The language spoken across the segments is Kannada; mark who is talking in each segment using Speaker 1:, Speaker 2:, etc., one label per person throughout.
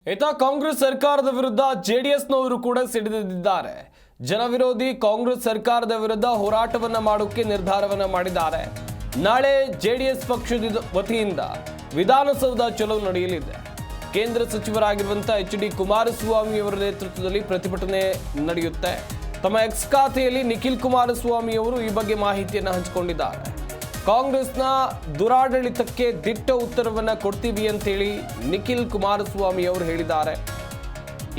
Speaker 1: ಇತ್ತ ಕಾಂಗ್ರೆಸ್ ಸರ್ಕಾರದ ವಿರುದ್ಧ ಜೆಡಿಎಸ್ನವರು ಕೂಡ ಸಿಡಿದಿದ್ದಾರೆ. ಜನವಿರೋಧಿ ಕಾಂಗ್ರೆಸ್ ಸರ್ಕಾರದ ವಿರುದ್ಧ ಹೋರಾಟವನ್ನ ಮಾಡೋಕೆ ನಿರ್ಧಾರವನ್ನ ಮಾಡಿದ್ದಾರೆ. ನಾಳೆ ಜೆಡಿಎಸ್ ಪಕ್ಷದ ವತಿಯಿಂದ ವಿಧಾನಸೌಧ ಚಲೋ ನಡೆಯಲಿದೆ. ಕೇಂದ್ರ ಸಚಿವರಾಗಿರುವಂತಹ ಎಚ್.ಡಿ. ಕುಮಾರಸ್ವಾಮಿ ಅವರ ನೇತೃತ್ವದಲ್ಲಿ ಪ್ರತಿಭಟನೆ ನಡೆಯುತ್ತೆ. ತಮ್ಮ ಎಕ್ಸ್ ಖಾತೆಯಲ್ಲಿ ನಿಖಿಲ್ ಕುಮಾರಸ್ವಾಮಿ ಅವರು ಈ ಬಗ್ಗೆ ಮಾಹಿತಿಯನ್ನು ಹಂಚಿಕೊಂಡಿದ್ದಾರೆ. ಕಾಂಗ್ರೆಸ್ನ ದುರಾಡಳಿತಕ್ಕೆ ದಿಟ್ಟ ಉತ್ತರವನ್ನ ಕೊಡ್ತೀವಿ ಅಂತೇಳಿ ನಿಖಿಲ್ ಕುಮಾರಸ್ವಾಮಿ ಅವರು ಹೇಳಿದ್ದಾರೆ.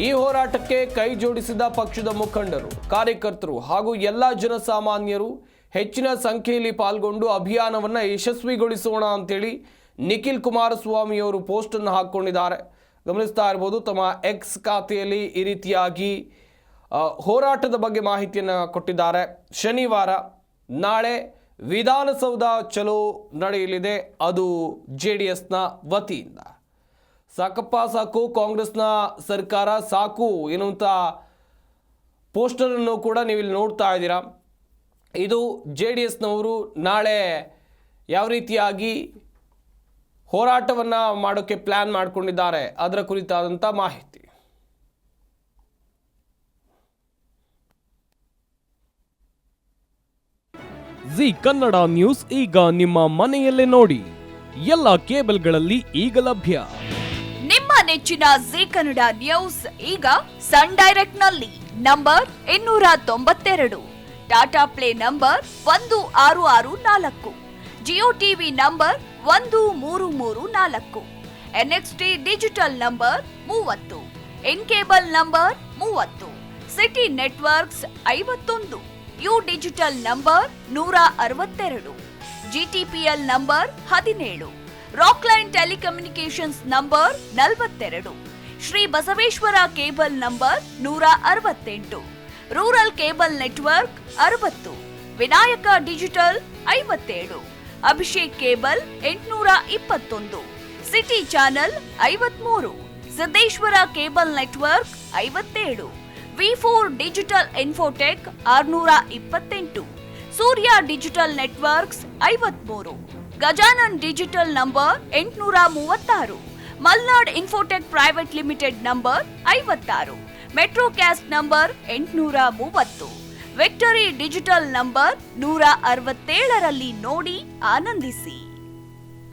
Speaker 1: ಈ ಹೋರಾಟಕ್ಕೆ ಕೈ ಜೋಡಿಸಿದ ಪಕ್ಷದ ಮುಖಂಡರು, ಕಾರ್ಯಕರ್ತರು ಹಾಗೂ ಎಲ್ಲ ಜನಸಾಮಾನ್ಯರು ಹೆಚ್ಚಿನ ಸಂಖ್ಯೆಯಲ್ಲಿ ಪಾಲ್ಗೊಂಡು ಅಭಿಯಾನವನ್ನ ಯಶಸ್ವಿಗೊಳಿಸೋಣ ಅಂತೇಳಿ ನಿಖಿಲ್ ಕುಮಾರಸ್ವಾಮಿ ಅವರು ಪೋಸ್ಟ್ ಅನ್ನು ಹಾಕೊಂಡಿದ್ದಾರೆ. ಗಮನಿಸ್ತಾ ಇರಬಹುದು, ತಮ್ಮ ಎಕ್ಸ್ ಖಾತೆಯಲ್ಲಿ ಈ ರೀತಿಯಾಗಿ ಹೋರಾಟದ ಬಗ್ಗೆ ಮಾಹಿತಿಯನ್ನು ಕೊಟ್ಟಿದ್ದಾರೆ. ಶನಿವಾರ ನಾಳೆ ವಿಧಾನಸೌಧ ಚಲೋ ನಡೆಯಲಿದೆ, ಅದು ಜೆಡಿಎಸ್ನ ವತಿಯಿಂದ. ಸಾಕಪ್ಪ ಸಾಕು, ಕಾಂಗ್ರೆಸ್ನ ಸರ್ಕಾರ ಸಾಕು ಎನ್ನುವಂಥ ಪೋಸ್ಟರನ್ನು ಕೂಡ ನೀವಿಲ್ಲಿ ನೋಡ್ತಾ ಇದ್ದೀರಾ. ಇದು ಜೆಡಿಎಸ್ನವರು ನಾಳೆ ಯಾವ ರೀತಿಯಾಗಿ ಹೋರಾಟವನ್ನು ಮಾಡೋಕ್ಕೆ ಪ್ಲ್ಯಾನ್ ಮಾಡಿಕೊಂಡಿದ್ದಾರೆ ಅದರ ಕುರಿತಾದಂಥ ಮಾಹಿತಿ.
Speaker 2: ಜಿ ಕನ್ನಡ ನ್ಯೂಸ್ ಈಗ ನಿಮ್ಮ ಮನೆಯಲ್ಲೇ ನೋಡಿ. ಎಲ್ಲ ಕೇಬಲ್ಗಳಲ್ಲಿ ಈಗ ಲಭ್ಯ.
Speaker 3: ನಿಮ್ಮ ನೆಚ್ಚಿನ ಜಿ ಕನ್ನಡ ನ್ಯೂಸ್ ಈಗ ಸನ್ ಡೈರೆಕ್ಟ್ ನಲ್ಲಿ number 292, Tata play number 1664, Jio TV number 1334, NXT digital number 30, in cable number 30, city networks 51, U digital number 162, GTPL number 17, Rockline telecommunications number 42, Shri Basaveshwara cable number 168, rural cable network 60, Vinayaka digital 57, Abhishek cable 821, city channel 53, Siddeshwara cable network 57, V4 digital Infotech 628, Surya digital networks 53, Gajanan digital number 836, Malnad infotech private limited number 56, metrocast number 830, victory digital number 167ರಲ್ಲಿ ನೋಡಿ ಆನಂದಿಸಿ.